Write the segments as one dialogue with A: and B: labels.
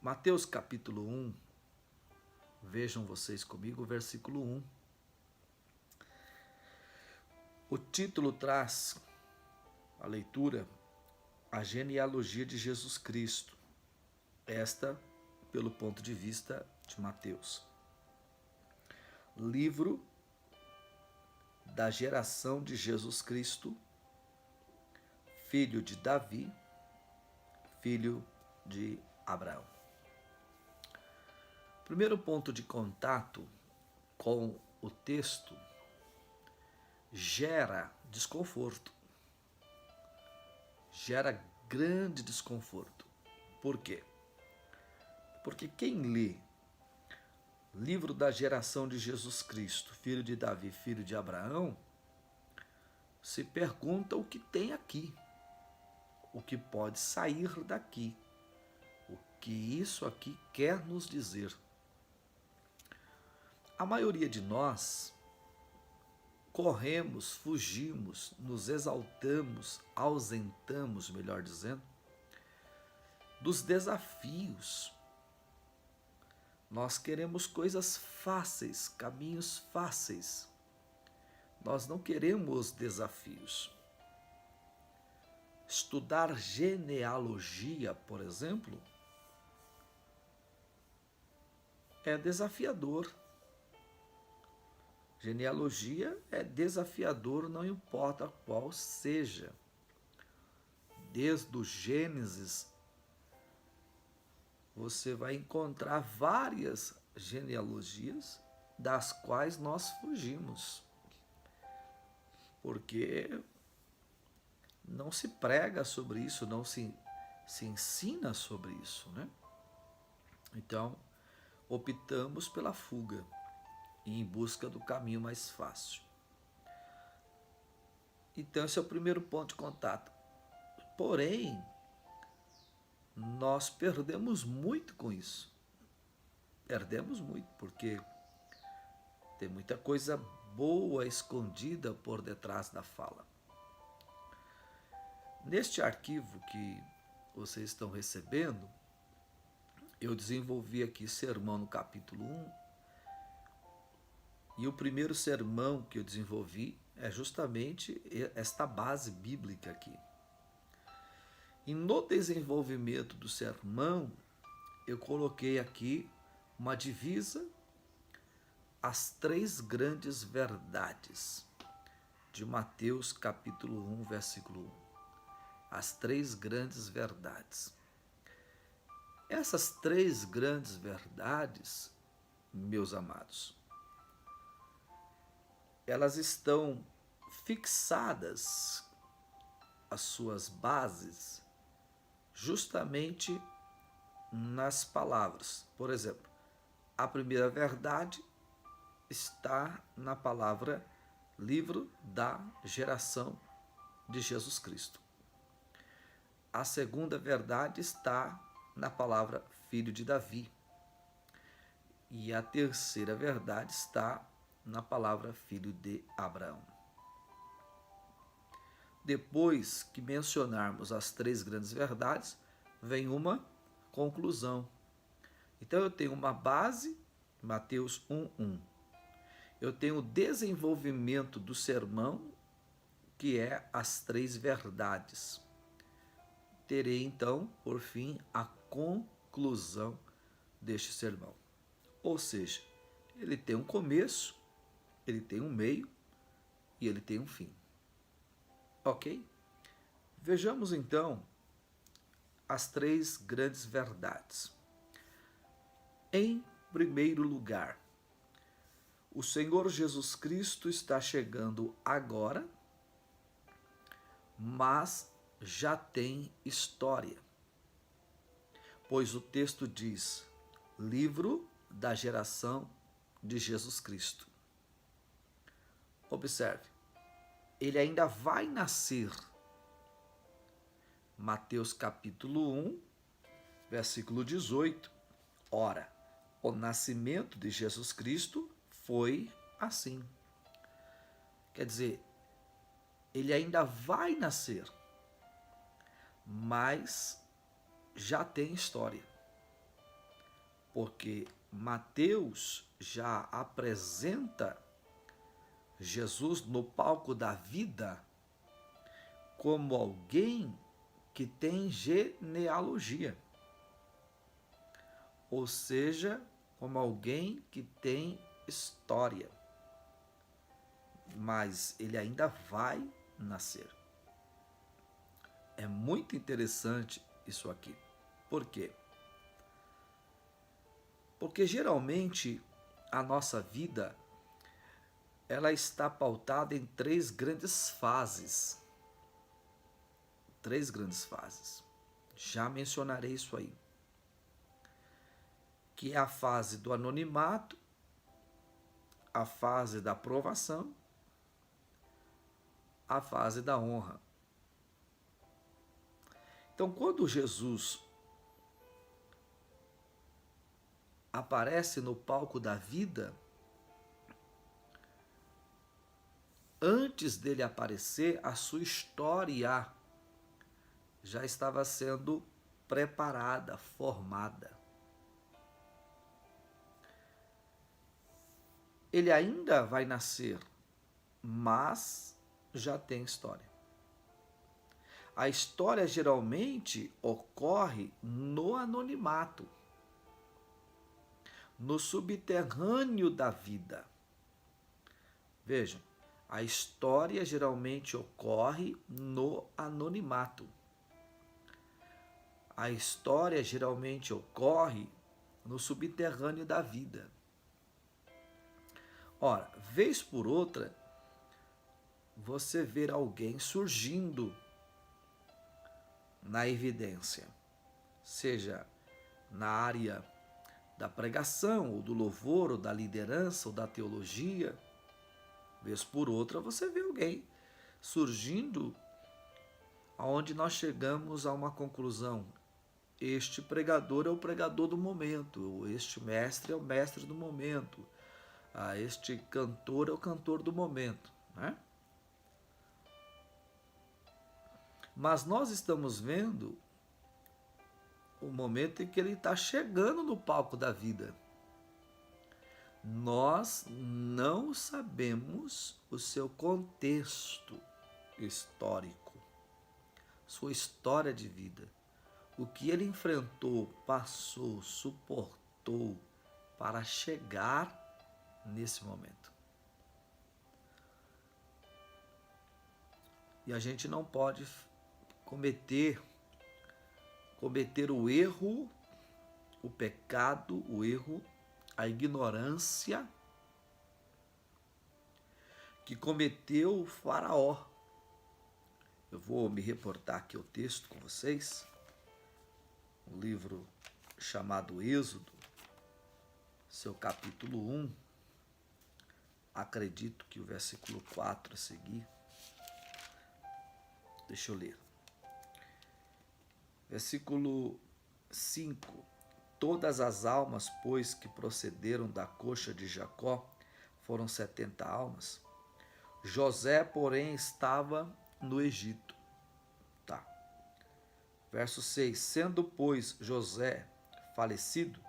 A: Mateus capítulo 1, vejam vocês comigo o versículo 1. O título traz a leitura, a genealogia de Jesus Cristo, esta pelo ponto de vista de Mateus. Livro da geração de Jesus Cristo, filho de Davi, filho de Abraão. Primeiro ponto de contato com o texto gera desconforto, gera grande desconforto. Por quê? Porque quem lê livro da geração de Jesus Cristo, filho de Davi, filho de Abraão, se pergunta o que tem aqui, o que pode sair daqui, o que isso aqui quer nos dizer. A maioria de nós corremos, fugimos, nos exaltamos, ausentamos, melhor dizendo, dos desafios. Nós queremos coisas fáceis, caminhos fáceis. Nós não queremos desafios. Estudar genealogia, por exemplo, é desafiador. Genealogia é desafiador, não importa qual seja. Desde o Gênesis, você vai encontrar várias genealogias das quais nós fugimos. Porque não se prega sobre isso, não se ensina sobre isso, né? Então, optamos pela fuga e em busca do caminho mais fácil. Então, esse é o primeiro ponto de contato. Porém, nós perdemos muito com isso. Perdemos muito, porque tem muita coisa boa escondida por detrás da fala. Neste arquivo que vocês estão recebendo, eu desenvolvi aqui sermão no capítulo 1, e o primeiro sermão que eu desenvolvi é justamente esta base bíblica aqui. E no desenvolvimento do sermão, eu coloquei aqui uma divisa, as três grandes verdades de Mateus capítulo 1, versículo 1. As três grandes verdades. Essas três grandes verdades, meus amados, elas estão fixadas, as suas bases, justamente nas palavras. Por exemplo, a primeira verdade está na palavra livro da geração de Jesus Cristo. A segunda verdade está na palavra filho de Davi. E a terceira verdade está na palavra filho de Abraão. Depois que mencionarmos as três grandes verdades, vem uma conclusão. Então eu tenho uma base, Mateus 1:1. Eu tenho o desenvolvimento do sermão, que é as três verdades. Terei então, por fim, a conclusão deste sermão. Ou seja, ele tem um começo, ele tem um meio e ele tem um fim. Ok? Vejamos então as três grandes verdades. Em primeiro lugar, o Senhor Jesus Cristo está chegando agora, mas já tem história. Pois o texto diz, livro da geração de Jesus Cristo. Observe, ele ainda vai nascer. Mateus capítulo 1, versículo 18. Ora, o nascimento de Jesus Cristo foi assim. Quer dizer, ele ainda vai nascer, mas já tem história. porque Mateus já apresenta Jesus no palco da vida como alguém que tem genealogia, ou seja, como alguém que tem história, mas ele ainda vai nascer. É muito interessante isso aqui. Por quê? Porque geralmente a nossa vida ela está pautada em três grandes fases. Três grandes fases. Já mencionarei isso aí. Que é a fase do anonimato, a fase da aprovação, a fase da honra. Então, quando Jesus aparece no palco da vida, antes dele aparecer, a sua história já estava sendo preparada, formada. Ele ainda vai nascer, mas já tem história. A história geralmente ocorre no anonimato, no subterrâneo da vida. Vejam, a história geralmente ocorre no anonimato. A história geralmente ocorre no subterrâneo da vida. Ora, vez por outra, você vê alguém surgindo na evidência, seja na área da pregação, ou do louvor, ou da liderança, ou da teologia. Vez por outra, você vê alguém surgindo aonde nós chegamos a uma conclusão. Este pregador é o pregador do momento, este mestre é o mestre do momento, este cantor é o cantor do momento, né? Mas nós estamos vendo o momento em que ele está chegando no palco da vida. Nós não sabemos o seu contexto histórico, sua história de vida, o que ele enfrentou, passou, suportou para chegar nesse momento. E a gente não pode cometer o erro, o pecado, o erro, a ignorância que cometeu o Faraó. Eu vou me reportar aqui o texto com vocês, um livro chamado Êxodo, seu capítulo 1, acredito que o versículo 4 a seguir. Deixa eu ler. Versículo 5. Todas as almas, pois, que procederam da coxa de Jacó, foram 70 almas. José, porém, estava no Egito. Tá. Verso 6. Sendo, pois, José falecido,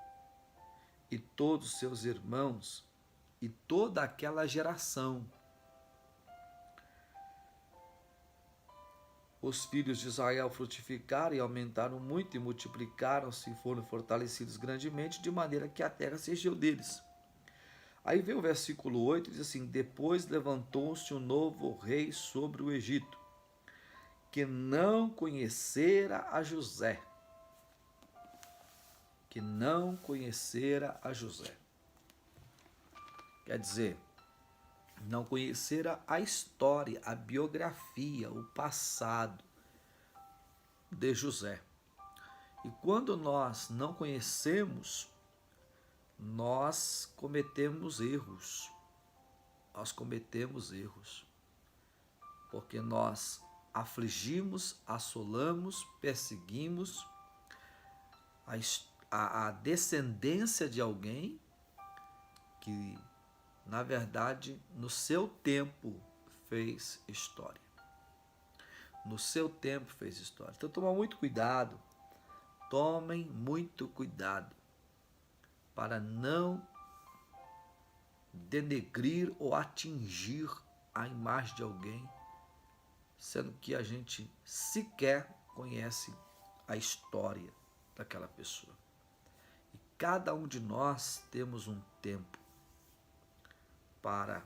A: e todos seus irmãos, e toda aquela geração, os filhos de Israel frutificaram e aumentaram muito, e multiplicaram-se e foram fortalecidos grandemente, de maneira que a terra se encheu deles. Aí vem o versículo 8 e diz assim: depois levantou-se um novo rei sobre o Egito, que não conhecera a José. Que não conhecera a José. Quer dizer, não conhecera a história, a biografia, o passado de José. E quando nós não conhecemos, nós cometemos erros. Nós cometemos erros. Porque nós afligimos, assolamos, perseguimos a descendência de alguém que, na verdade, no seu tempo fez história. No seu tempo fez história. Então, tomem muito cuidado. Tomem muito cuidado para não denegrir ou atingir a imagem de alguém, sendo que a gente sequer conhece a história daquela pessoa. E cada um de nós temos um tempo para,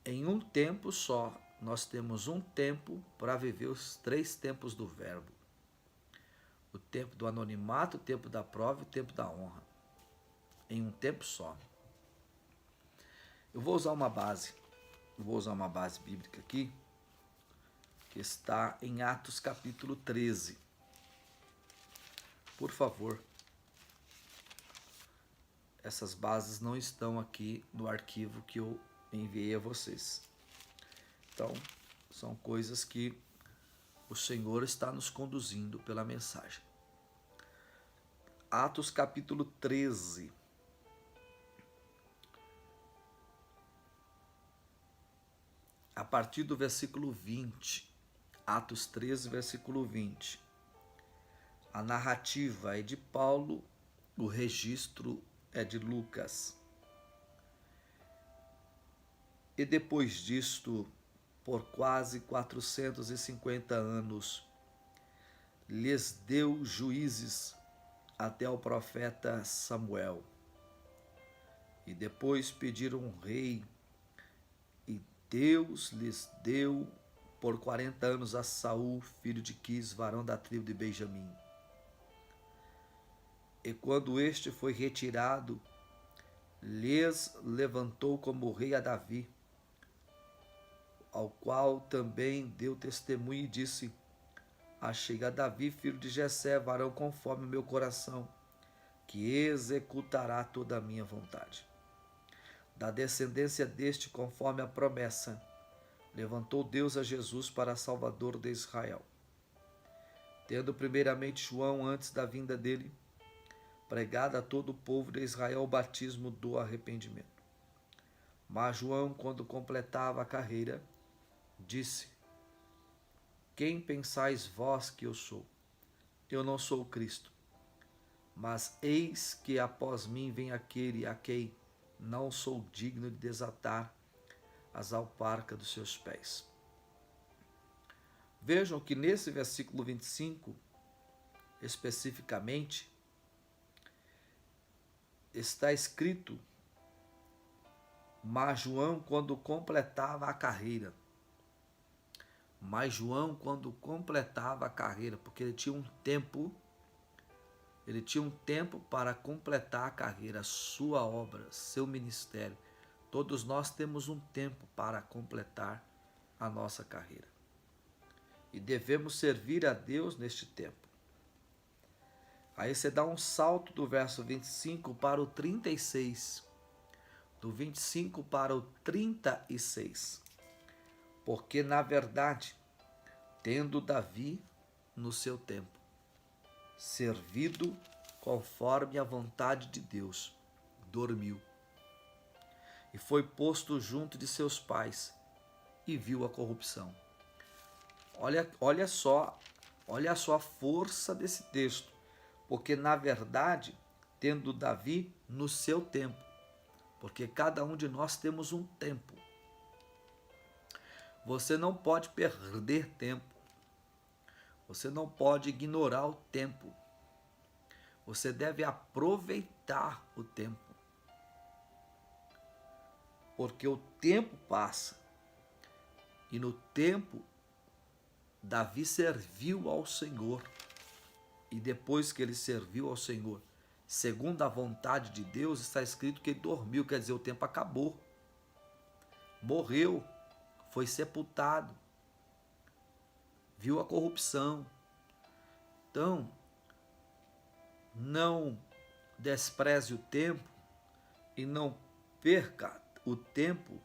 A: em um tempo só, nós temos um tempo para viver os 3 tempos do verbo. O tempo do anonimato, o tempo da prova e o tempo da honra. Em um tempo só. Eu vou usar uma base bíblica aqui, que está em Atos capítulo 13. Por favor, essas bases não estão aqui no arquivo que eu enviei a vocês. Então, são coisas que o Senhor está nos conduzindo pela mensagem. Atos capítulo 13. A partir do versículo 20. Atos 13, versículo 20. A narrativa é de Paulo, o registro é de Lucas. E depois disto, por quase 450 anos, lhes deu juízes até o profeta Samuel. E depois pediram um rei, e Deus lhes deu por 40 anos a Saul, filho de Quis, varão da tribo de Benjamim. E quando este foi retirado, lhes levantou como rei a Davi, ao qual também deu testemunho e disse: achei a Davi, filho de Jessé, varão conforme o meu coração, que executará toda a minha vontade. Da descendência deste, conforme a promessa, levantou Deus a Jesus para Salvador de Israel. Tendo primeiramente João, antes da vinda dele, pregado a todo o povo de Israel o batismo do arrependimento. Mas João, quando completava a carreira, disse: quem pensais vós que eu sou? Eu não sou o Cristo, mas eis que após mim vem aquele a quem não sou digno de desatar as alparcas dos seus pés. Vejam que nesse versículo 25, especificamente, está escrito: mas João, quando completava a carreira. Mas João, quando completava a carreira, porque ele tinha um tempo para completar a carreira, sua obra, seu ministério. Todos nós temos um tempo para completar a nossa carreira. E devemos servir a Deus neste tempo. Aí você dá um salto do verso 25 para o 36. Do 25 para o 36. Porque, na verdade, tendo Davi, no seu tempo, servido conforme a vontade de Deus, dormiu. E foi posto junto de seus pais e viu a corrupção. Olha só a força desse texto. Porque, na verdade, tendo Davi no seu tempo. Porque cada um de nós temos um tempo. Você não pode perder tempo. Você não pode ignorar o tempo. Você deve aproveitar o tempo. Porque o tempo passa. E no tempo, Davi serviu ao Senhor. E depois que ele serviu ao Senhor, segundo a vontade de Deus, está escrito que ele dormiu, quer dizer, o tempo acabou. Morreu, foi sepultado, viu a corrupção. Então, não despreze o tempo e não perca o tempo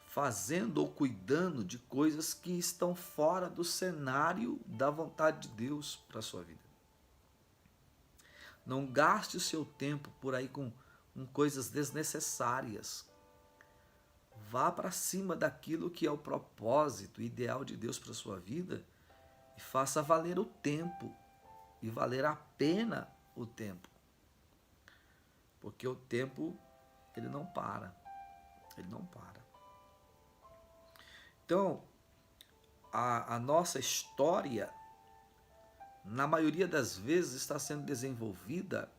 A: fazendo ou cuidando de coisas que estão fora do cenário da vontade de Deus para a sua vida. Não gaste o seu tempo por aí com coisas desnecessárias. Vá para cima daquilo que é o propósito ideal de Deus para a sua vida e faça valer o tempo e valer a pena o tempo. porque o tempo, ele não para. Ele não para. Então, a nossa história, na maioria das vezes, está sendo desenvolvida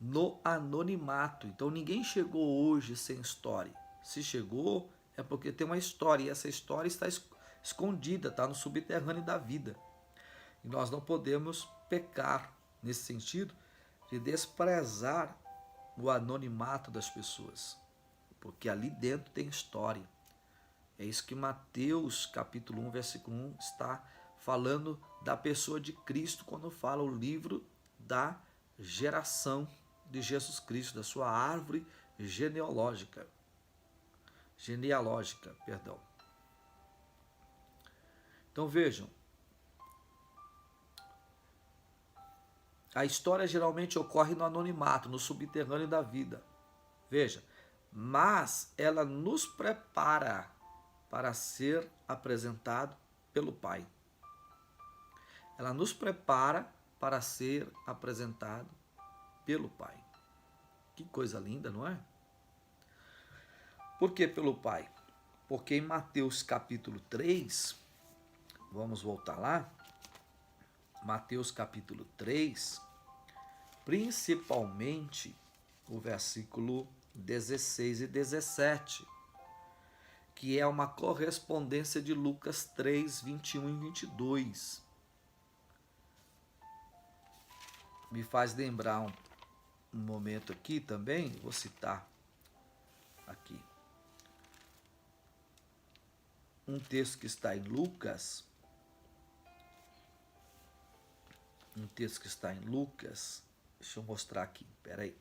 A: no anonimato. Então, ninguém chegou hoje sem história. Se chegou, é porque tem uma história, e essa história está escondida, está no subterrâneo da vida. E nós não podemos pecar nesse sentido de desprezar o anonimato das pessoas, porque ali dentro tem história. É isso que Mateus capítulo 1, versículo 1 está falando da pessoa de Cristo quando fala o livro da geração de Jesus Cristo, da sua árvore genealógica. Então vejam, a história geralmente ocorre no anonimato, no subterrâneo da vida. Veja, mas ela nos prepara para ser apresentado pelo Pai. Ela nos prepara para ser apresentado pelo Pai. Que coisa linda, não é? Por que pelo Pai? Porque em Mateus capítulo 3, vamos voltar lá, Mateus capítulo 3, principalmente o versículo 16 e 17, que é uma correspondência de Lucas 3, 21 e 22. Me faz lembrar um momento aqui também, vou citar aqui. Um texto que está em Lucas, deixa eu mostrar aqui, peraí.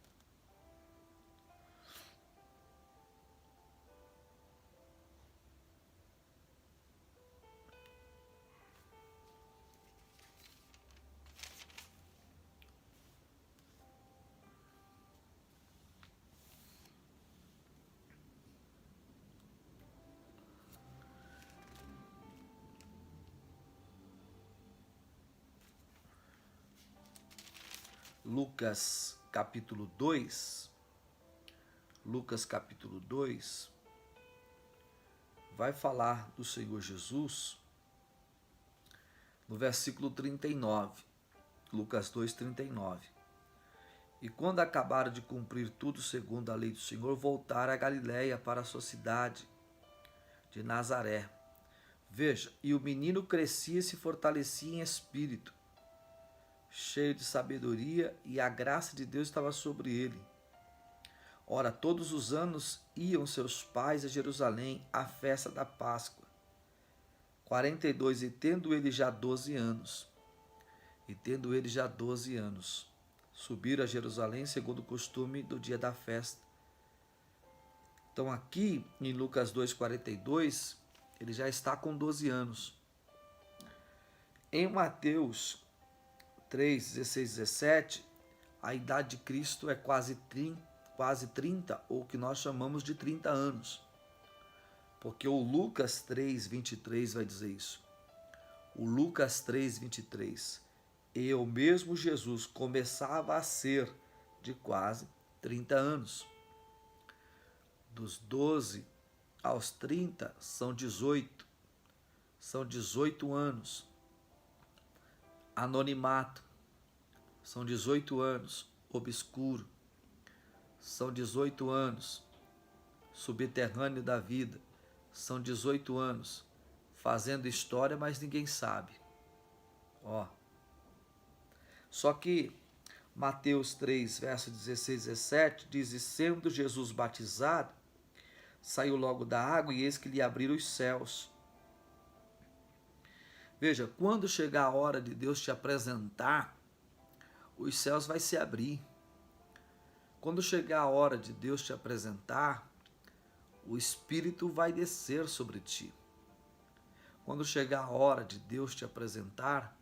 A: Lucas capítulo 2, vai falar do Senhor Jesus no versículo 39, Lucas 2, 39. E quando acabaram de cumprir tudo segundo a lei do Senhor, voltaram a Galiléia para a sua cidade de Nazaré. Veja, e o menino crescia e se fortalecia em espírito, cheio de sabedoria, e a graça de Deus estava sobre ele. Ora, todos os anos iam seus pais a Jerusalém à festa da Páscoa. 42, e tendo ele já 12 anos, subiram a Jerusalém segundo o costume do dia da festa. Então aqui em Lucas 2,42, ele já está com 12 anos. Em Mateus 3, 16, 17, a idade de Cristo é quase 30, ou o que nós chamamos de 30 anos. Porque o Lucas 3, 23 vai dizer isso. O Lucas 3, 23. E o mesmo Jesus começava a ser de quase 30 anos. Dos 12 aos 30 são 18. São 18 anos. Anonimato. São 18 anos. Obscuro. São 18 anos. Subterrâneo da vida. São 18 anos. Fazendo história, mas ninguém sabe. Ó. Só que Mateus 3, verso 16 e 17, diz: e sendo Jesus batizado, saiu logo da água, e eis que lhe abriram os céus. Veja, quando chegar a hora de Deus te apresentar, os céus vai se abrir. Quando chegar a hora de Deus te apresentar, o Espírito vai descer sobre ti. Quando chegar a hora de Deus te apresentar,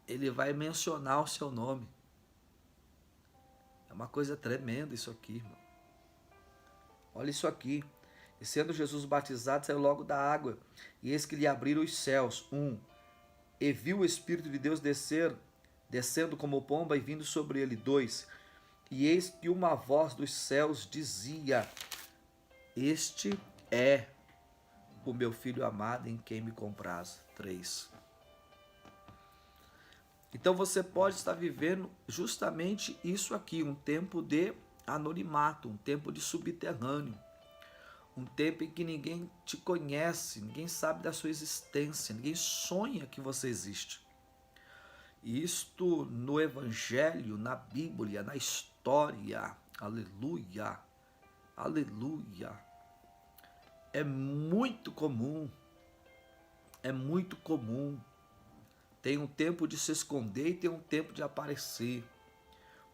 A: Ele vai mencionar o seu nome. É uma coisa tremenda isso aqui, irmão. Olha isso aqui. E sendo Jesus batizado, saiu logo da água, e eis que lhe abriram os céus. E viu o Espírito de Deus descer descendo como pomba e vindo sobre ele. 2. E eis que uma voz dos céus dizia: Este é o meu filho amado em quem me compraz. 3. Então você pode estar vivendo justamente isso aqui, um tempo de anonimato, um tempo de subterrâneo, um tempo em que ninguém te conhece, ninguém sabe da sua existência, ninguém sonha que você existe. Isto no Evangelho, na Bíblia, na história, aleluia, aleluia, é muito comum, é muito comum. Tem um tempo de se esconder e tem um tempo de aparecer.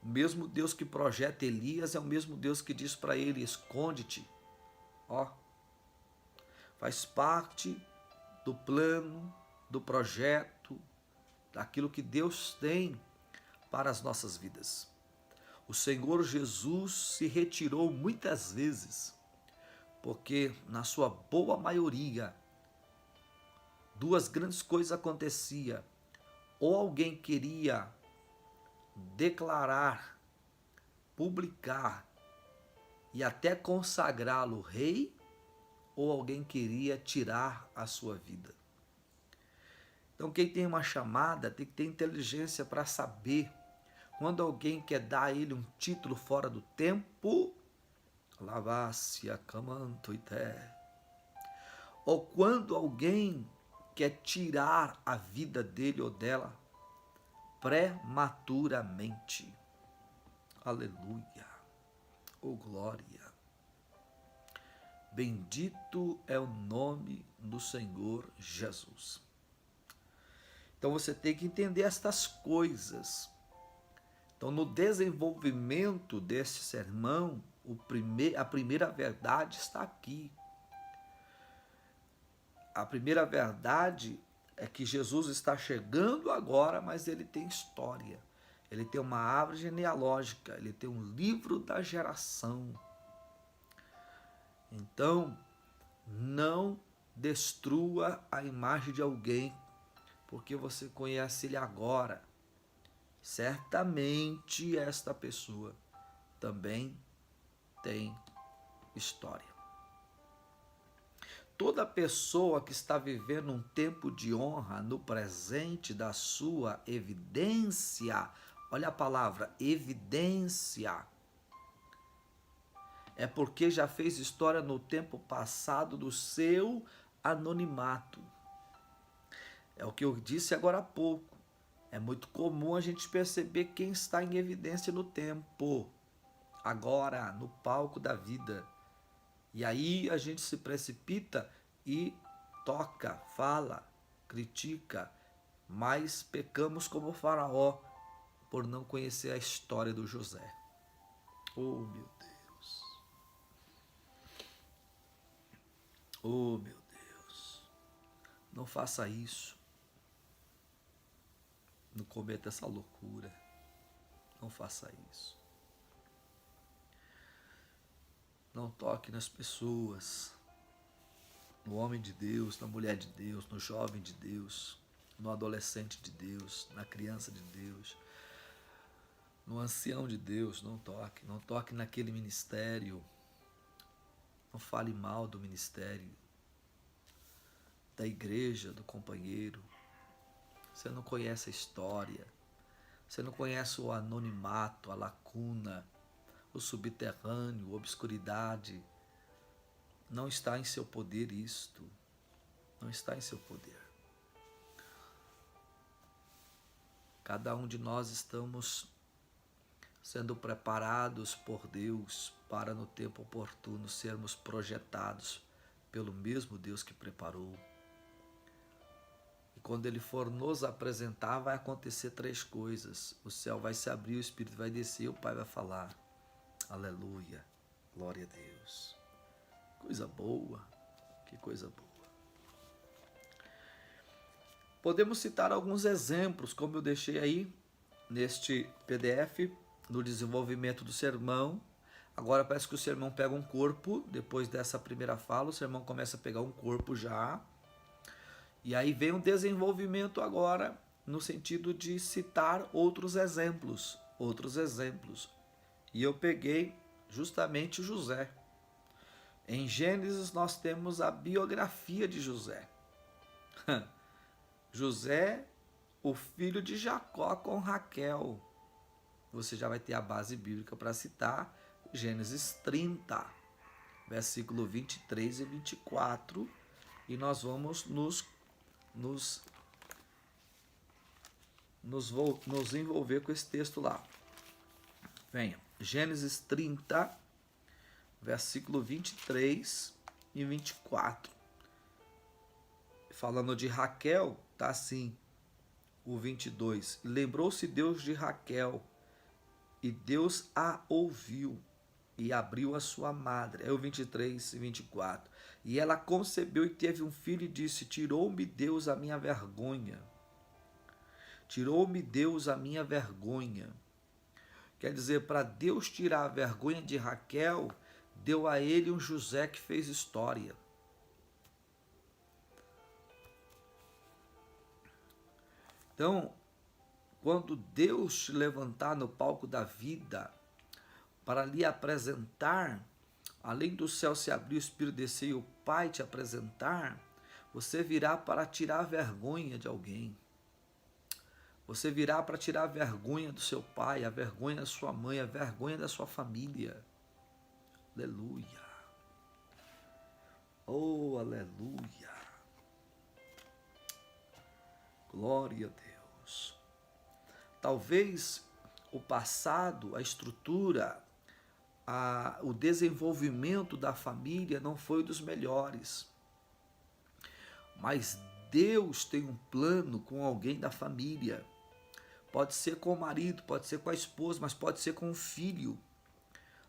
A: O mesmo Deus que projeta Elias é o mesmo Deus que diz para ele: esconde-te. Ó, faz parte do plano, do projeto, daquilo que Deus tem para as nossas vidas. O Senhor Jesus se retirou muitas vezes, porque na sua boa maioria, duas grandes coisas aconteciam. Ou alguém queria declarar, publicar e até consagrá-lo rei, ou alguém queria tirar a sua vida. Então quem tem uma chamada tem que ter inteligência para saber quando alguém quer dar a ele um título fora do tempo, lavassia camantoité, ou quando alguém quer tirar a vida dele ou dela prematuramente. Aleluia. Oh glória. Bendito é o nome do Senhor Jesus. Então você tem que entender estas coisas. Então no desenvolvimento desse sermão, a primeira verdade está aqui. A primeira verdade é que Jesus está chegando agora, mas ele tem história. Ele tem uma árvore genealógica, ele tem um livro da geração. Então, não destrua a imagem de alguém porque você conhece ele agora. Certamente esta pessoa também tem história. Toda pessoa que está vivendo um tempo de honra no presente da sua evidência, olha a palavra, evidência, é porque já fez história no tempo passado do seu anonimato. É o que eu disse agora há pouco. É muito comum a gente perceber quem está em evidência no tempo, agora, no palco da vida. E aí a gente se precipita e toca, fala, critica, mas pecamos como o Faraó por não conhecer a história do José. Oh, meu Deus. Oh, meu Deus. Não faça isso. Não cometa essa loucura. Não faça isso. Não toque nas pessoas, no homem de Deus, na mulher de Deus, no jovem de Deus, no adolescente de Deus, na criança de Deus, no ancião de Deus. Não toque. Não toque naquele ministério. Não fale mal do ministério, da igreja, do companheiro. Você não conhece a história. Você não conhece o anonimato, a lacuna, o subterrâneo, a obscuridade. Não está em seu poder isto. Não está em seu poder. Cada um de nós estamos sendo preparados por Deus para no tempo oportuno sermos projetados pelo mesmo Deus que preparou. E quando Ele for nos apresentar, vai acontecer 3 coisas. O céu vai se abrir, o Espírito vai descer, o Pai vai falar. Aleluia, glória a Deus. Coisa boa, que coisa boa. Podemos citar alguns exemplos, como eu deixei aí neste PDF, no desenvolvimento do sermão. Agora parece que o sermão pega um corpo, depois dessa primeira fala, o sermão começa a pegar um corpo já. E aí vem um desenvolvimento agora no sentido de citar outros exemplos. E eu peguei justamente José. Em Gênesis nós temos a biografia de José. José, o filho de Jacó com Raquel. Você já vai ter a base bíblica para citar Gênesis 30, versículo 23 e 24. E nós vamos nos envolver com esse texto lá. Venha, Gênesis 30, versículo 23 e 24. Falando de Raquel, tá assim, o 22. Lembrou-se Deus de Raquel, e Deus a ouviu, e abriu a sua madre. É o 23 e 24. E ela concebeu e teve um filho, e disse: tirou-me Deus a minha vergonha. Tirou-me Deus a minha vergonha. Quer dizer, para Deus tirar a vergonha de Raquel, deu a ele um José que fez história. Então, quando Deus te levantar no palco da vida para lhe apresentar, além do céu se abrir, o Espírito descer e o Pai te apresentar, você virá para tirar a vergonha de alguém. Você virá para tirar a vergonha do seu pai, a vergonha da sua mãe, a vergonha da sua família. Aleluia. Oh, aleluia. Glória a Deus. Talvez o passado, a estrutura, o desenvolvimento da família não foi dos melhores. Mas Deus tem um plano com alguém da família. Pode ser com o marido, pode ser com a esposa, mas pode ser com o filho.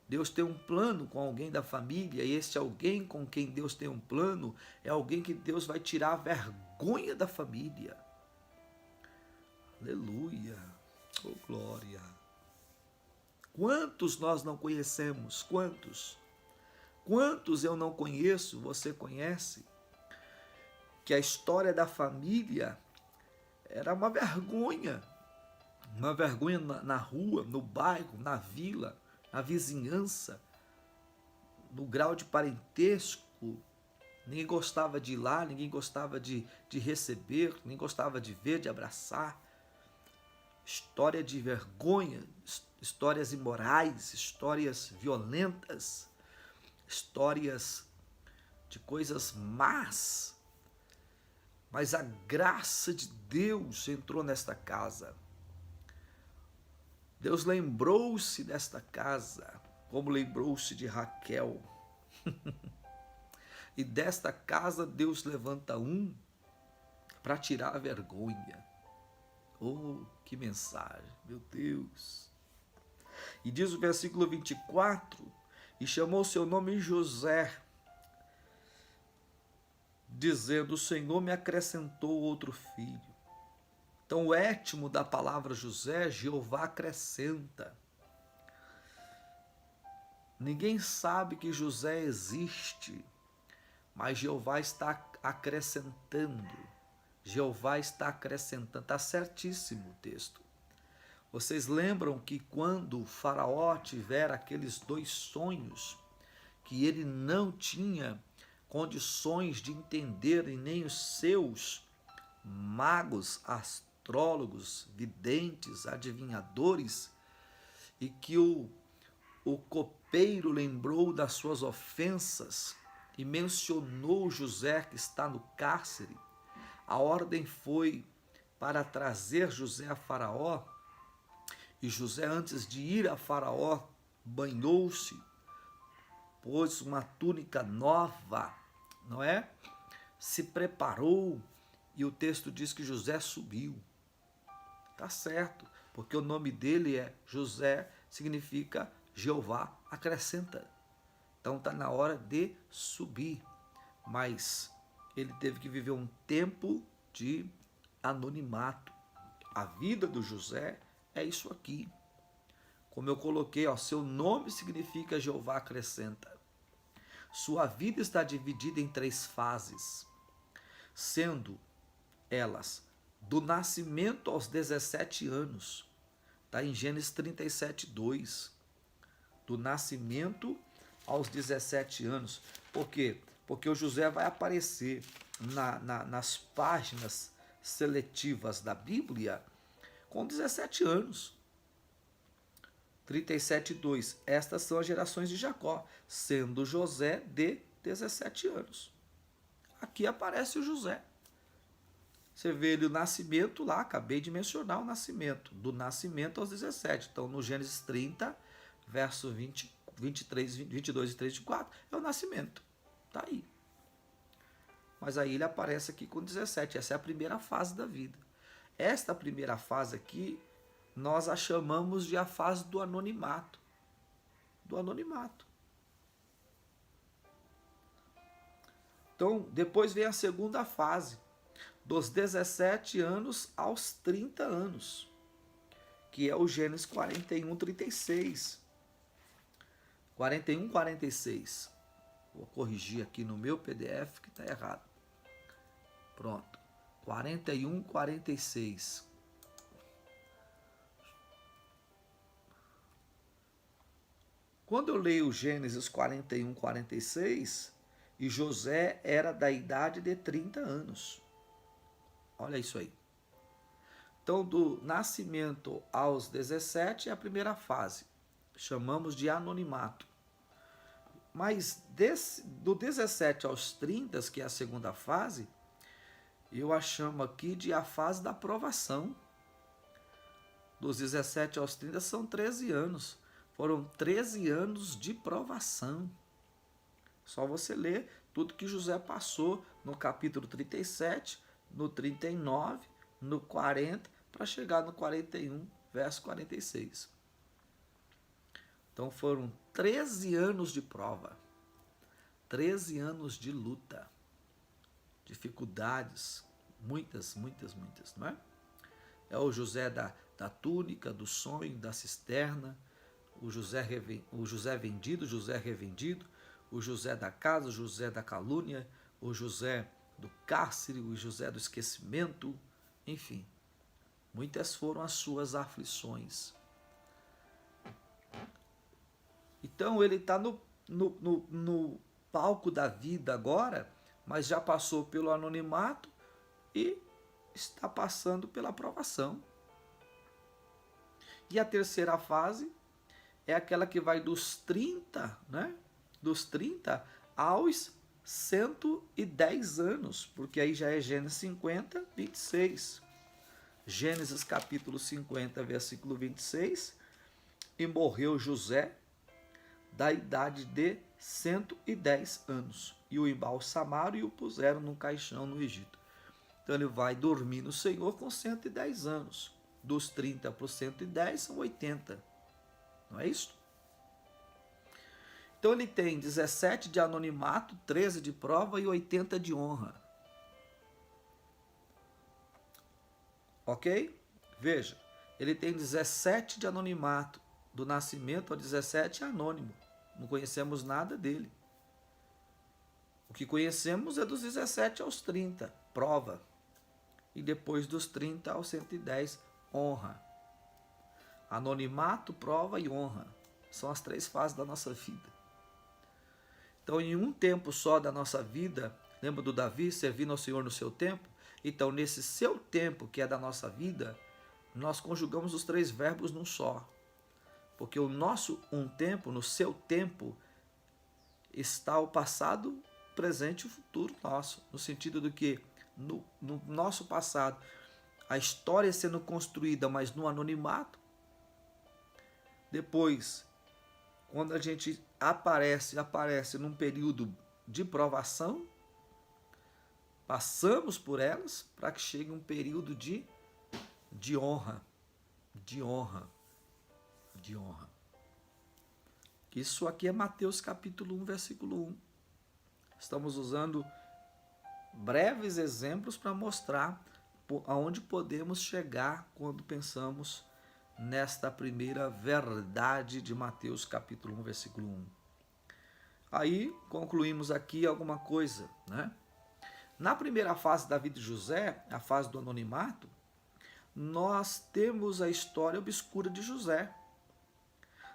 A: Deus tem um plano com alguém da família, e esse alguém com quem Deus tem um plano é alguém que Deus vai tirar a vergonha da família. Aleluia, oh glória. Quantos nós não conhecemos? Quantos? Quantos eu não conheço, você conhece? Que a história da família era uma vergonha na rua, no bairro, na vila, na vizinhança, no grau de parentesco. Ninguém gostava de ir lá, ninguém gostava de receber, ninguém gostava de ver, de abraçar. História de vergonha, histórias imorais, histórias violentas, histórias de coisas más. Mas a graça de Deus entrou nesta casa. Deus lembrou-se desta casa, como lembrou-se de Raquel. E desta casa Deus levanta um para tirar a vergonha. Oh, que mensagem, meu Deus. E diz o versículo 24, e chamou seu nome José, dizendo: o Senhor me acrescentou outro filho. Então o étimo da palavra José, Jeová acrescenta. Ninguém sabe que José existe, mas Jeová está acrescentando. Jeová está acrescentando. Está certíssimo o texto. Vocês lembram que quando o faraó tiver aqueles 2 sonhos, que ele não tinha condições de entender, e nem os seus magos, astrólogos, videntes, adivinhadores, e que o copeiro lembrou das suas ofensas e mencionou José que está no cárcere, a ordem foi para trazer José a Faraó, e José, antes de ir a Faraó, banhou-se, pôs uma túnica nova, não é? Se preparou, e o texto diz que José subiu. Tá certo, porque o nome dele é José, significa Jeová acrescenta. Então está na hora de subir. Mas ele teve que viver um tempo de anonimato. A vida do José é isso aqui. Como eu coloquei, seu nome significa Jeová acrescenta. Sua vida está dividida em 3 fases, sendo elas do nascimento aos 17 anos. Está em Gênesis 37, 2. Do nascimento aos 17 anos. Por quê? Porque o José vai aparecer nas páginas seletivas da Bíblia com 17 anos. 37, 2. Estas são as gerações de Jacó, sendo José de 17 anos. Aqui aparece o José. Você vê ele o nascimento lá, acabei de mencionar o nascimento. Do nascimento aos 17. Então, no Gênesis 30, verso 20, 23, 22 e 34, é o nascimento. Está aí. Mas aí ele aparece aqui com 17. Essa é a primeira fase da vida. Esta primeira fase aqui, nós a chamamos de a fase do anonimato. Do anonimato. Então, depois vem a segunda fase, dos 17 anos aos 30 anos, que é o Gênesis 41, 36. 41, 46. Vou corrigir aqui no meu PDF que está errado. Pronto. 41, 46. Quando eu leio Gênesis 41, 46, e José era da idade de 30 anos. Olha isso aí. Então, do nascimento aos 17 é a primeira fase. Chamamos de anonimato. Mas do 17 aos 30, que é a segunda fase, eu a chamo aqui de a fase da provação. Dos 17 aos 30 são 13 anos. Foram 13 anos de provação. Só você ler tudo que José passou no capítulo 37, no 39, no 40, para chegar no 41, verso 46. Então foram 13 anos de prova, 13 anos de luta, dificuldades, muitas, não é? É o José da túnica, do sonho, da cisterna, o José vendido, José revendido, o José da casa, o José da calúnia, o José do cárcere, o José do esquecimento, enfim. Muitas foram as suas aflições. Então ele está no palco da vida agora, mas já passou pelo anonimato e está passando pela provação. E a terceira fase é aquela que vai dos 30, né? Dos 30 aos 110 anos, porque aí já é Gênesis 50, 26. Gênesis capítulo 50, versículo 26. E morreu José da idade de 110 anos. E o embalsamaram e o puseram num caixão no Egito. Então ele vai dormir no Senhor com 110 anos. Dos 30 para os 110 são 80. Não é isso? Então ele tem 17 de anonimato, 13 de prova e 80 de honra. Ok? Veja, ele tem 17 de anonimato, do nascimento a 17 é anônimo. Não conhecemos nada dele. O que conhecemos é dos 17 aos 30, prova. E depois dos 30 aos 110, honra. Anonimato, prova e honra. São as três fases da nossa vida. Então, em um tempo só da nossa vida, lembra do Davi servindo ao Senhor no seu tempo? Então, nesse seu tempo, que é da nossa vida, nós conjugamos os três verbos num só. Porque o nosso um tempo, no seu tempo, está o passado, presente e o futuro nosso. No sentido do que, no nosso passado, a história sendo construída, mas no anonimato. Depois, quando a gente aparece num período de provação, passamos por elas para que chegue um período de honra. De honra. De honra. Isso aqui é Mateus capítulo 1, versículo 1. Estamos usando breves exemplos para mostrar aonde podemos chegar quando pensamos nesta primeira verdade de Mateus capítulo 1, versículo 1. Aí concluímos aqui alguma coisa, né? Na primeira fase da vida de José, a fase do anonimato, nós temos a história obscura de José.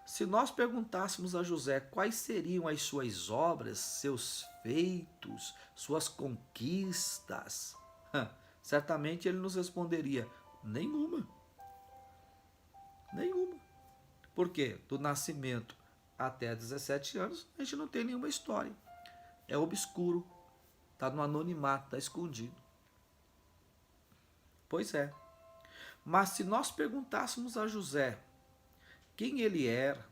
A: Se nós perguntássemos a José quais seriam as suas obras, seus feitos, suas conquistas, certamente ele nos responderia: nenhuma. Nenhuma. Por quê? Do nascimento até 17 anos, a gente não tem nenhuma história. É obscuro, está no anonimato, está escondido. Pois é. Mas se nós perguntássemos a José quem ele era,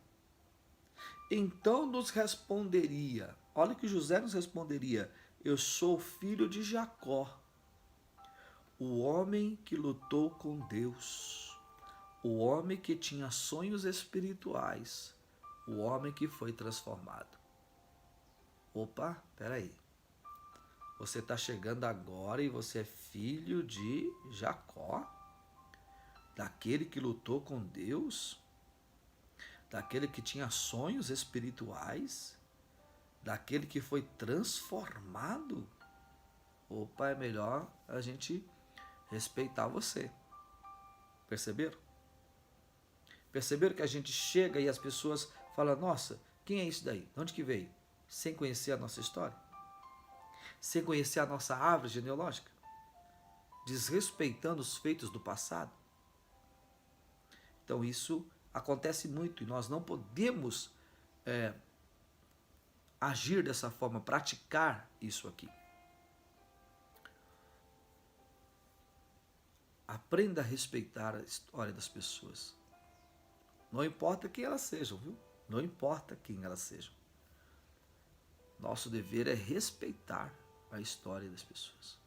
A: então nos responderia, olha o que José nos responderia: eu sou filho de Jacó, o homem que lutou com Deus, o homem que tinha sonhos espirituais, o homem que foi transformado. Opa, peraí. Você está chegando agora e você é filho de Jacó? Daquele que lutou com Deus? Daquele que tinha sonhos espirituais? Daquele que foi transformado? Opa, é melhor a gente respeitar você. Perceberam? Perceberam que a gente chega e as pessoas falam: nossa, quem é isso daí? De onde que veio? Sem conhecer a nossa história? Sem conhecer a nossa árvore genealógica? Desrespeitando os feitos do passado? Então isso acontece muito e nós não podemos agir dessa forma, praticar isso aqui. Aprenda a respeitar a história das pessoas. Não importa quem elas sejam, viu? Não importa quem elas sejam. Nosso dever é respeitar a história das pessoas.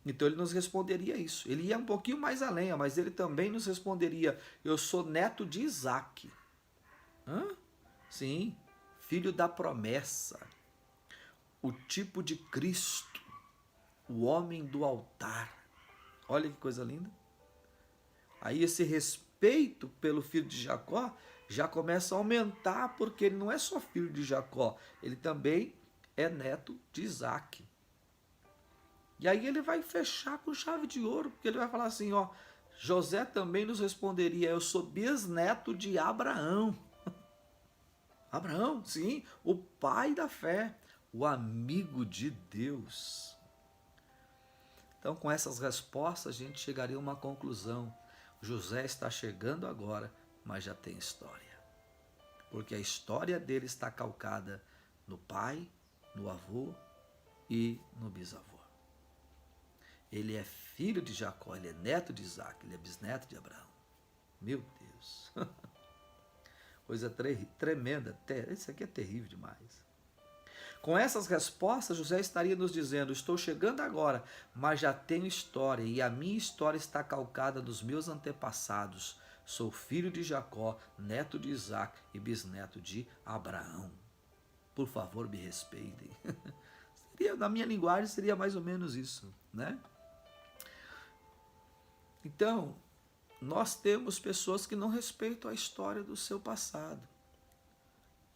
A: Então ele nos responderia isso. Ele ia um pouquinho mais além, mas ele também nos responderia: eu sou neto de Isaac. Sim, filho da promessa, o tipo de Cristo, o homem do altar. Olha que coisa linda. Aí esse respeito pelo filho de Jacó já começa a aumentar, porque ele não é só filho de Jacó, ele também é neto de Isaac. E aí ele vai fechar com chave de ouro, porque ele vai falar assim, ó, José também nos responderia: eu sou bisneto de Abraão. Abraão, sim, o pai da fé, o amigo de Deus. Então, com essas respostas, a gente chegaria a uma conclusão. José está chegando agora, mas já tem história. Porque a história dele está calcada no pai, no avô e no bisavô. Ele é filho de Jacó, ele é neto de Isaac, ele é bisneto de Abraão. Meu Deus. Coisa tremenda. Isso aqui é terrível demais. Com essas respostas, José estaria nos dizendo: estou chegando agora, mas já tenho história, e a minha história está calcada nos meus antepassados. Sou filho de Jacó, neto de Isaac e bisneto de Abraão. Por favor, me respeitem. Na minha linguagem seria mais ou menos isso, né? Então, nós temos pessoas que não respeitam a história do seu passado.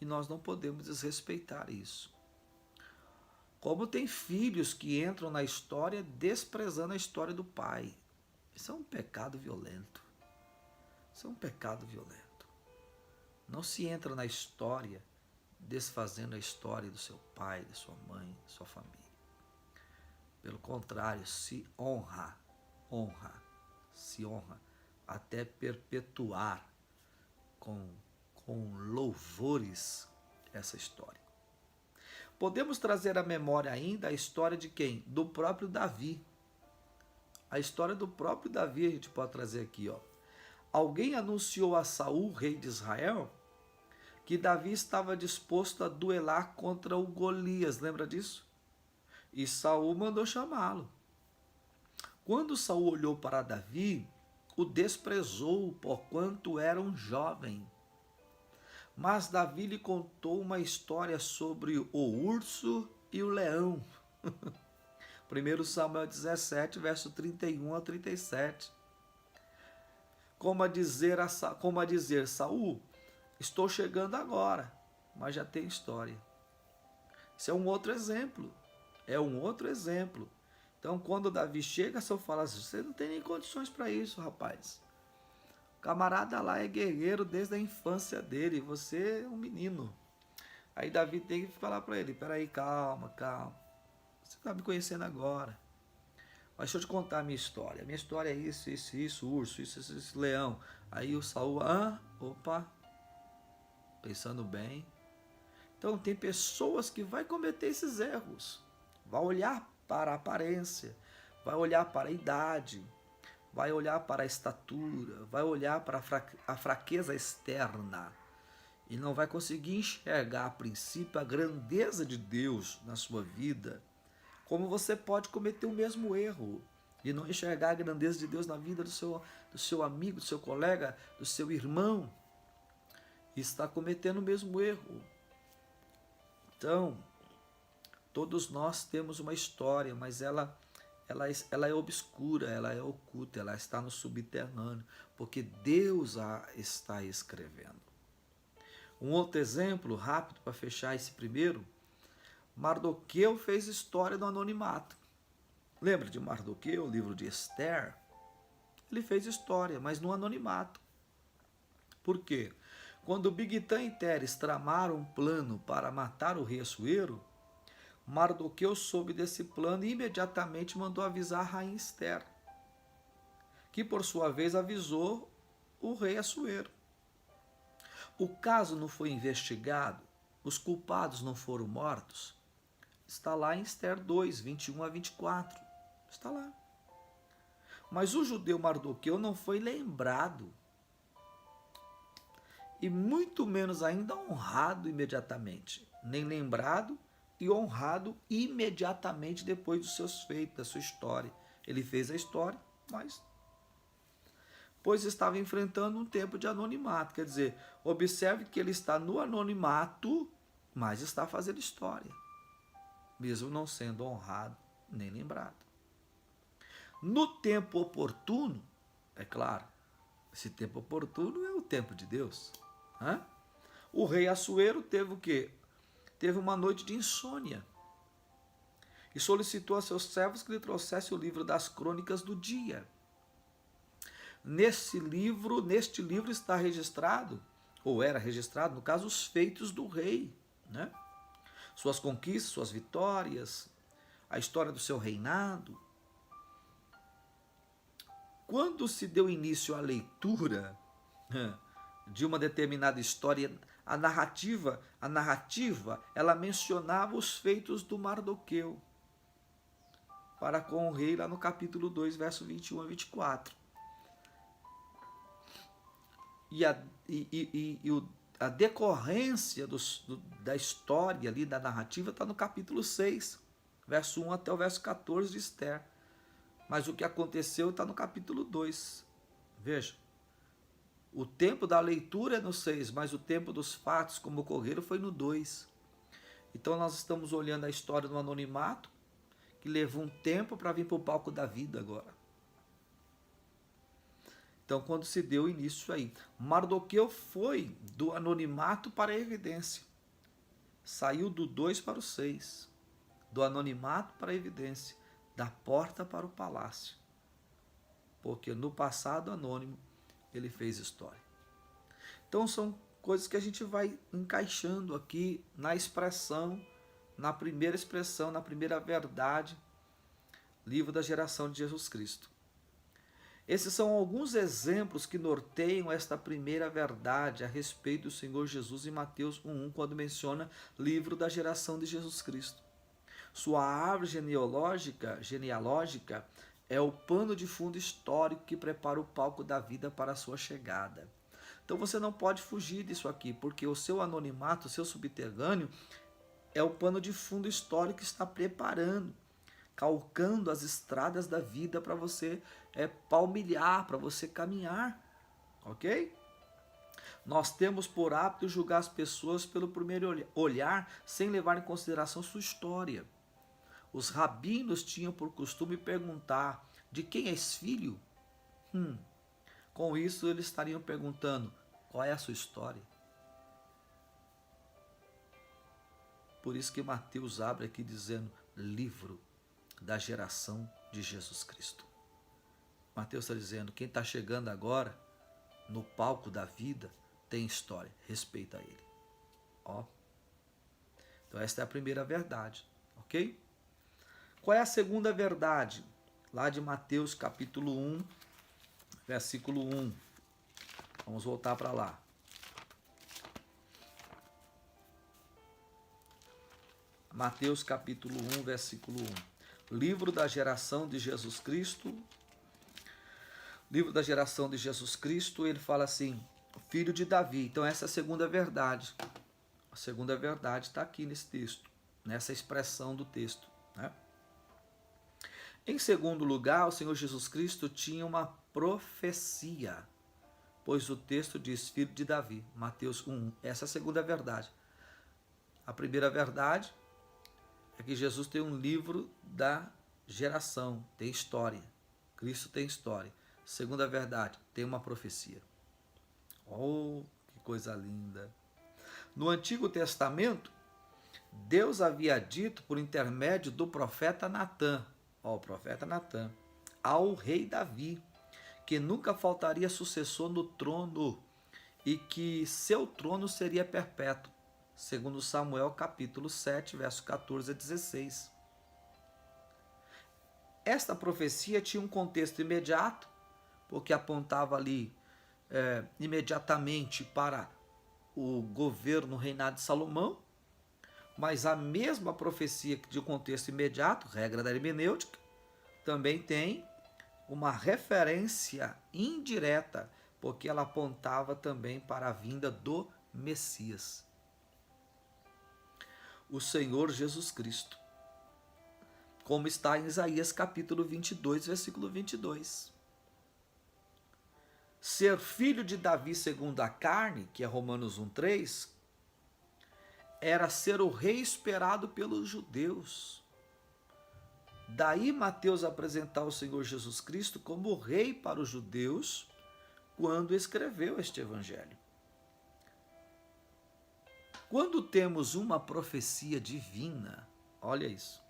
A: E nós não podemos desrespeitar isso. Como tem filhos que entram na história desprezando a história do pai. Isso é um pecado violento. Isso é um pecado violento. Não se entra na história desfazendo a história do seu pai, da sua mãe, da sua família. Pelo contrário, se honra até perpetuar com louvores essa história. Podemos trazer à memória ainda a história de quem? Do próprio Davi. A história do próprio Davi a gente pode trazer aqui, ó. Alguém anunciou a Saul, rei de Israel, que Davi estava disposto a duelar contra o Golias, lembra disso? E Saul mandou chamá-lo. Quando Saul olhou para Davi, o desprezou, porquanto era um jovem. Mas Davi lhe contou uma história sobre o urso e o leão. 1 Samuel 17, verso 31 a 37. Como a dizer, Saul, estou chegando agora, mas já tem história. Isso é um outro exemplo É um outro exemplo. Então, quando Davi chega, Saul fala assim, você não tem nem condições para isso, rapaz. O camarada lá é guerreiro desde a infância dele, você é um menino. Aí Davi tem que falar para ele, peraí, calma, calma. Você está me conhecendo agora. Mas deixa eu te contar a minha história. A minha história é isso, urso, isso, leão. Aí o Saul, opa, pensando bem. Então tem pessoas que vai cometer esses erros. Vai olhar para a aparência, vai olhar para a idade, vai olhar para a estatura, vai olhar para a fraqueza externa e não vai conseguir enxergar a princípio a grandeza de Deus na sua vida. Como você pode cometer o mesmo erro de não enxergar a grandeza de Deus na vida do seu amigo, do seu colega, do seu irmão, e está cometendo o mesmo erro. Então, todos nós temos uma história, mas ela é obscura, ela é oculta, ela está no subterrâneo, porque Deus a está escrevendo. Um outro exemplo, rápido para fechar esse primeiro, Mardoqueu fez história do anonimato. Lembra de Mardoqueu, o livro de Esther? Ele fez história, mas no anonimato. Por quê? Quando Bigtã e Teres tramaram um plano para matar o rei Assuero, Mardoqueu soube desse plano e imediatamente mandou avisar a rainha Esther, que por sua vez avisou o rei Assuero. O caso não foi investigado, os culpados não foram mortos. Está lá em Esther 2, 21 a 24. Está lá. Mas o judeu Mardoqueu não foi lembrado e muito menos ainda honrado imediatamente. Nem lembrado e honrado imediatamente depois dos seus feitos, da sua história. Ele fez a história, mas pois estava enfrentando um tempo de anonimato. Quer dizer, observe que ele está no anonimato, mas está fazendo história, mesmo não sendo honrado nem lembrado. No tempo oportuno, é claro, esse tempo oportuno é o tempo de Deus. O rei Assuero teve o quê? Teve uma noite de insônia e solicitou a seus servos que lhe trouxessem o livro das crônicas do dia. Neste livro está registrado, ou era registrado, no caso, os feitos do rei, né? Suas conquistas, suas vitórias, a história do seu reinado. Quando se deu início à leitura de uma determinada história, a narrativa, ela mencionava os feitos do Mardoqueu para com o rei lá no capítulo 2, verso 21 a 24. A decorrência da história ali, da narrativa, está no capítulo 6, verso 1 até o verso 14 de Esther. Mas o que aconteceu está no capítulo 2. Veja, o tempo da leitura é no 6, mas o tempo dos fatos, como ocorreram, foi no 2. Então nós estamos olhando a história do anonimato, que levou um tempo para vir para o palco da vida agora. Então, quando se deu início aí, Mardoqueu foi do anonimato para a evidência. Saiu do 2 para o 6. Do anonimato para a evidência. Da porta para o palácio. Porque no passado anônimo, ele fez história. Então, são coisas que a gente vai encaixando aqui na expressão, na primeira verdade, livro da geração de Jesus Cristo. Esses são alguns exemplos que norteiam esta primeira verdade a respeito do Senhor Jesus em Mateus 1:1, quando menciona livro da geração de Jesus Cristo. Sua árvore genealógica é o pano de fundo histórico que prepara o palco da vida para a sua chegada. Então você não pode fugir disso aqui, porque o seu anonimato, o seu subterrâneo, é o pano de fundo histórico que está preparando, calcando as estradas da vida para você palmilhar, para você caminhar, ok? Nós temos por hábito julgar as pessoas pelo primeiro olhar, sem levar em consideração sua história. Os rabinos tinham por costume perguntar, de quem és filho? Com isso eles estariam perguntando, qual é a sua história? Por isso que Mateus abre aqui dizendo, livro da geração de Jesus Cristo. Mateus está dizendo, quem está chegando agora no palco da vida tem história, respeita ele. Ó. Então esta é a primeira verdade, ok? Qual é a segunda verdade? Lá de Mateus capítulo 1, versículo 1. Vamos voltar para lá. Mateus capítulo 1, versículo 1. Livro da geração de Jesus Cristo. Livro da geração de Jesus Cristo, ele fala assim, filho de Davi. Então essa é a segunda verdade. A segunda verdade está aqui nesse texto, nessa expressão do texto, né? Em segundo lugar, o Senhor Jesus Cristo tinha uma profecia, pois o texto diz filho de Davi, Mateus 1. Essa é a segunda verdade. A primeira verdade é que Jesus tem um livro da geração, tem história. Cristo tem história. Segunda verdade, tem uma profecia. Oh, que coisa linda! No Antigo Testamento, Deus havia dito por intermédio do profeta Natã, o profeta Natã, ao rei Davi, que nunca faltaria sucessor no trono e que seu trono seria perpétuo, segundo Samuel capítulo 7, verso 14 a 16. Esta profecia tinha um contexto imediato, porque apontava ali imediatamente para o governo, o reinado de Salomão, mas a mesma profecia de contexto imediato, regra da hermenêutica, também tem uma referência indireta, porque ela apontava também para a vinda do Messias, o Senhor Jesus Cristo, como está em Isaías capítulo 22, versículo 22. Ser filho de Davi segundo a carne, que é Romanos 1,3, era ser o rei esperado pelos judeus. Daí Mateus apresentar o Senhor Jesus Cristo como rei para os judeus quando escreveu este evangelho. Quando temos uma profecia divina, olha isso,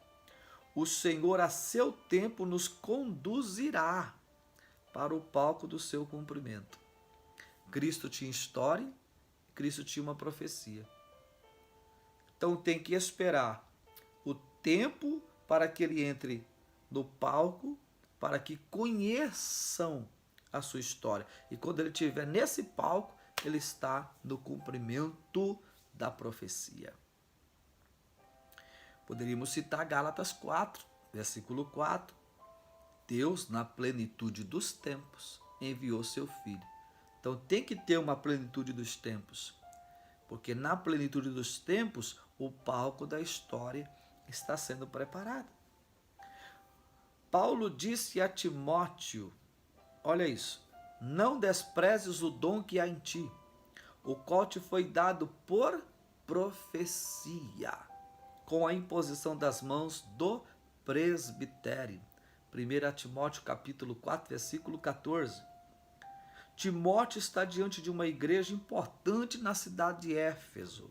A: o Senhor a seu tempo nos conduzirá para o palco do seu cumprimento. Cristo tinha história, Cristo tinha uma profecia. Então tem que esperar o tempo para que ele entre no palco, para que conheçam a sua história. E quando ele estiver nesse palco, ele está no cumprimento da profecia. Poderíamos citar Gálatas 4, versículo 4. Deus, na plenitude dos tempos, enviou seu Filho. Então tem que ter uma plenitude dos tempos, porque na plenitude dos tempos, o palco da história está sendo preparado. Paulo disse a Timóteo, olha isso, não desprezes o dom que há em ti, o qual te foi dado por profecia, com a imposição das mãos do presbitério. 1 Timóteo capítulo 4, versículo 14. Timóteo está diante de uma igreja importante na cidade de Éfeso,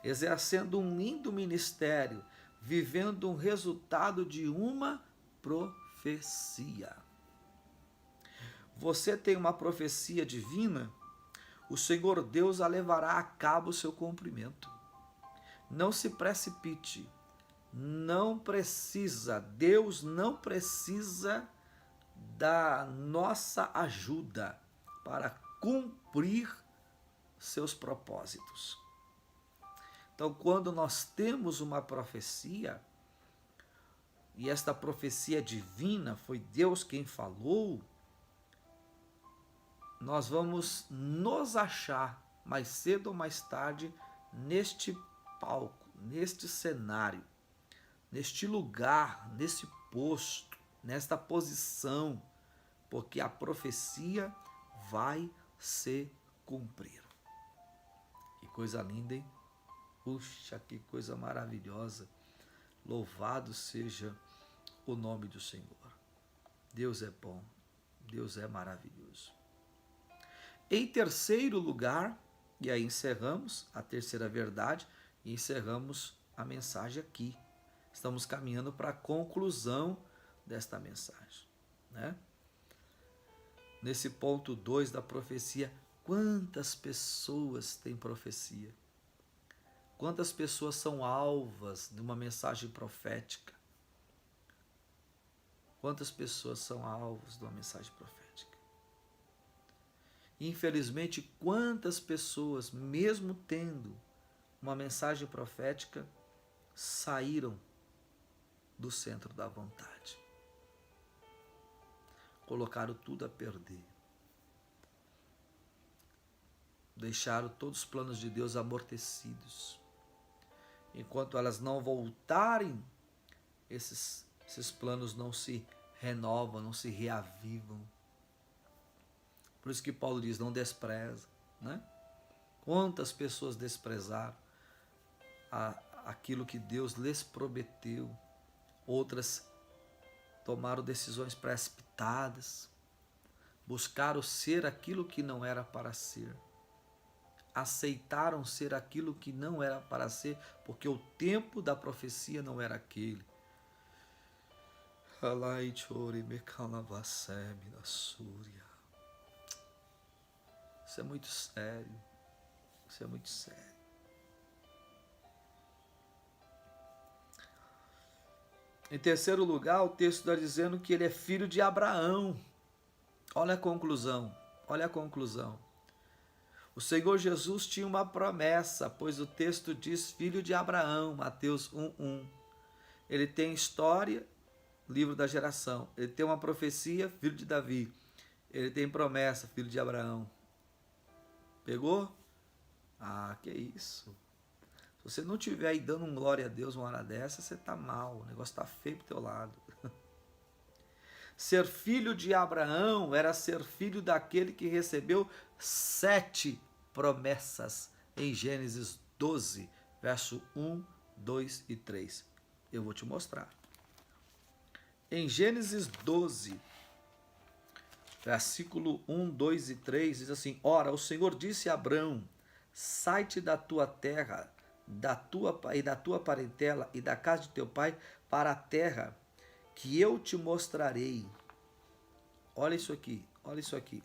A: exercendo um lindo ministério, vivendo um resultado de uma profecia. Você tem uma profecia divina, o Senhor Deus a levará a cabo o seu cumprimento. Não se precipite. Não precisa, Deus não precisa da nossa ajuda para cumprir seus propósitos. Então, quando nós temos uma profecia, e esta profecia divina foi Deus quem falou, nós vamos nos achar mais cedo ou mais tarde neste palco, neste cenário, neste lugar, nesse posto, nesta posição, porque a profecia vai se cumprir. Que coisa linda, hein? Puxa, que coisa maravilhosa. Louvado seja o nome do Senhor. Deus é bom, Deus é maravilhoso. Em terceiro lugar, e aí encerramos a terceira verdade e encerramos a mensagem aqui. Estamos caminhando para a conclusão desta mensagem, né? Nesse ponto 2 da profecia, quantas pessoas têm profecia? Quantas pessoas são alvas de uma mensagem profética? Quantas pessoas são alvos de uma mensagem profética? Infelizmente, quantas pessoas, mesmo tendo uma mensagem profética, saíram do centro da vontade? Colocaram tudo a perder. Deixaram todos os planos de Deus amortecidos. Enquanto elas não voltarem, esses planos não se renovam, não se reavivam. Por isso que Paulo diz, não despreza, né? Quantas pessoas desprezaram aquilo que Deus lhes prometeu. Outras tomaram decisões precipitadas, buscaram ser aquilo que não era para ser. Aceitaram ser aquilo que não era para ser, porque o tempo da profecia não era aquele. Isso é muito sério. Isso é muito sério. Em terceiro lugar, o texto está dizendo que ele é filho de Abraão. Olha a conclusão. Olha a conclusão. O Senhor Jesus tinha uma promessa, pois o texto diz filho de Abraão, Mateus 1:1. Ele tem história, livro da geração. Ele tem uma profecia, filho de Davi. Ele tem promessa, filho de Abraão. Pegou? Ah, que isso. Se você não estiver aí dando um glória a Deus uma hora dessa, você está mal. O negócio está feio pro teu lado. Ser filho de Abraão era ser filho daquele que recebeu 7 promessas em Gênesis 12, verso 1, 2 e 3. Eu vou te mostrar. Em Gênesis 12, versículo 1, 2 e 3, diz assim: Ora, o Senhor disse a Abrão, sai-te da tua terra, da tua parentela e da casa de teu pai para a terra que eu te mostrarei. Olha isso aqui, olha isso aqui.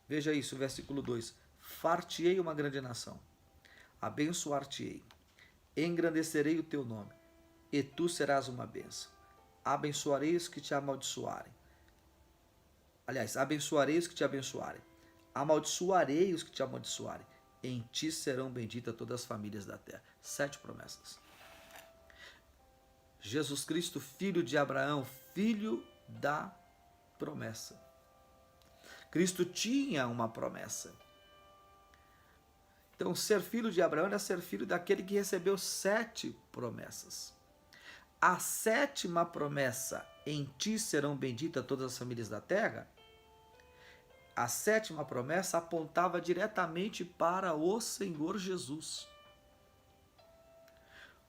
A: Veja isso, versículo 2. Far-te-ei uma grande nação, abençoar-te-ei, engrandecerei o teu nome, e tu serás uma bênção. Abençoarei os que te amaldiçoarem. Aliás, abençoarei os que te abençoarem. Amaldiçoarei os que te amaldiçoarem. Em ti serão benditas todas as famílias da terra. 7 promessas. Jesus Cristo, filho de Abraão, filho da promessa. Cristo tinha uma promessa. Então, ser filho de Abraão era ser filho daquele que recebeu 7 promessas. A 7ª promessa, em ti serão benditas todas as famílias da terra, a 7ª promessa apontava diretamente para o Senhor Jesus.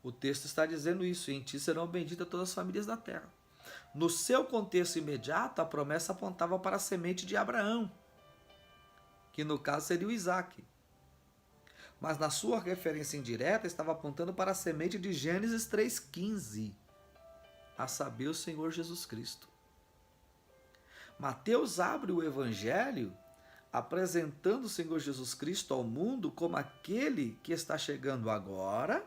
A: O texto está dizendo isso, em ti serão benditas todas as famílias da terra. No seu contexto imediato, a promessa apontava para a semente de Abraão, que no caso seria o Isaac. Mas na sua referência indireta, estava apontando para a semente de Gênesis 3,15, a saber, o Senhor Jesus Cristo. Mateus abre o Evangelho apresentando o Senhor Jesus Cristo ao mundo como aquele que está chegando agora,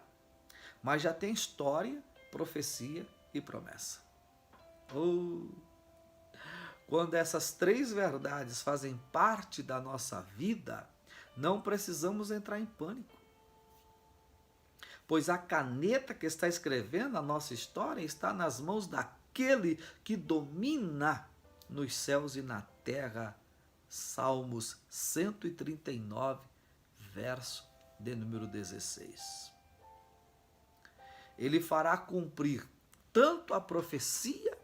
A: mas já tem história, profecia e promessa. Quando essas 3 verdades fazem parte da nossa vida, não precisamos entrar em pânico. Pois a caneta que está escrevendo a nossa história está nas mãos daquele que domina nos céus e na terra. Salmos 139, verso de número 16. Ele fará cumprir tanto a profecia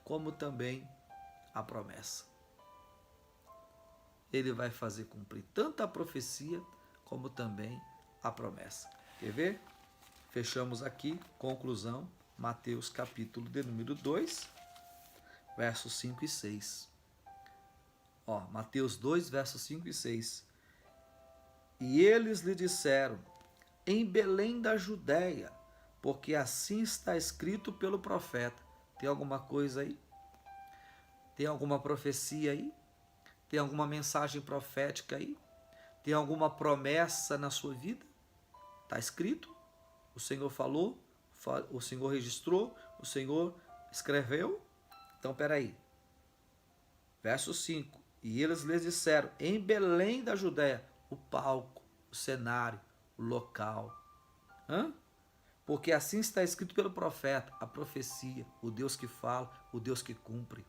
A: como também a promessa. Ele vai fazer cumprir tanto a profecia como também a promessa. Quer ver? Fechamos aqui, conclusão, Mateus capítulo de número 2, versos 5 e 6. Mateus 2, versos 5 e 6. E eles lhe disseram, em Belém da Judéia, porque assim está escrito pelo profeta. Tem alguma coisa aí? Tem alguma profecia aí? Tem alguma mensagem profética aí? Tem alguma promessa na sua vida? Está escrito? O Senhor falou? O Senhor registrou? O Senhor escreveu? Então, peraí. Verso 5. E eles lhes disseram, em Belém da Judéia, o palco, o cenário, o local. Porque assim está escrito pelo profeta, a profecia, o Deus que fala, o Deus que cumpre.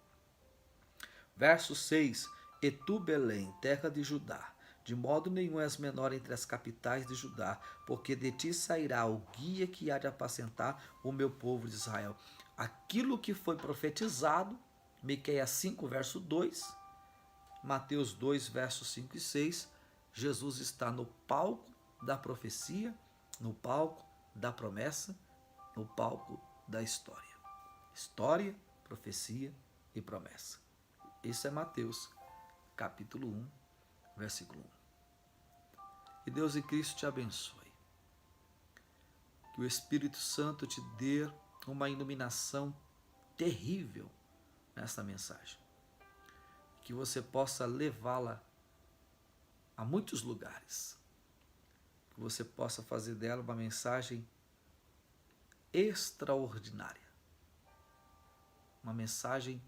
A: Verso 6. E tu, Belém, terra de Judá, de modo nenhum és menor entre as capitais de Judá, porque de ti sairá o guia que há de apacentar o meu povo de Israel. Aquilo que foi profetizado, Miqueias 5, verso 2, Mateus 2, versos 5 e 6, Jesus está no palco da profecia, no palco da promessa, no palco da história. História, profecia e promessa. Isso é Mateus, capítulo 1, versículo 1. Que Deus e Cristo te abençoe. Que o Espírito Santo te dê uma iluminação terrível nesta mensagem. Que você possa levá-la a muitos lugares. Que você possa fazer dela uma mensagem extraordinária. Uma mensagem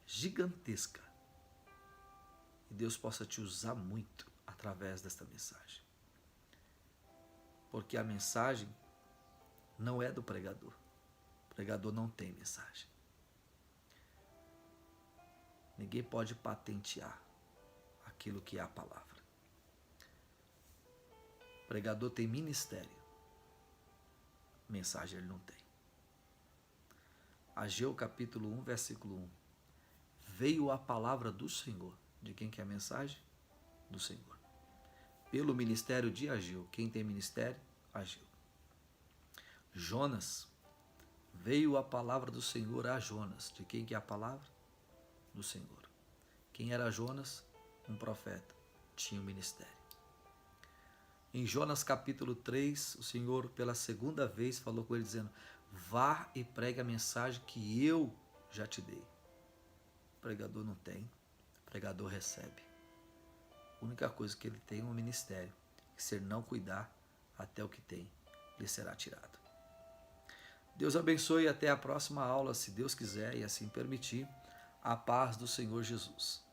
A: gigantesca. E Deus possa te usar muito através desta mensagem. Porque a mensagem não é do pregador. O pregador não tem mensagem. Ninguém pode patentear aquilo que é a palavra. O pregador tem ministério. Mensagem ele não tem. Ageu capítulo 1, versículo 1. Veio a palavra do Senhor. De quem que é a mensagem? Do Senhor. Pelo ministério de Ageu. Quem tem ministério? Ageu. Jonas. Veio a palavra do Senhor a Jonas. De quem que é a palavra? Do Senhor. Quem era Jonas? Um profeta. Tinha um ministério. Em Jonas capítulo 3, o Senhor pela segunda vez falou com ele dizendo, vá e pregue a mensagem que eu já te dei. O pregador não tem, o pregador recebe. A única coisa que ele tem é um ministério, que se ele não cuidar, até o que tem lhe será tirado. Deus abençoe e até a próxima aula, se Deus quiser e assim permitir, a paz do Senhor Jesus.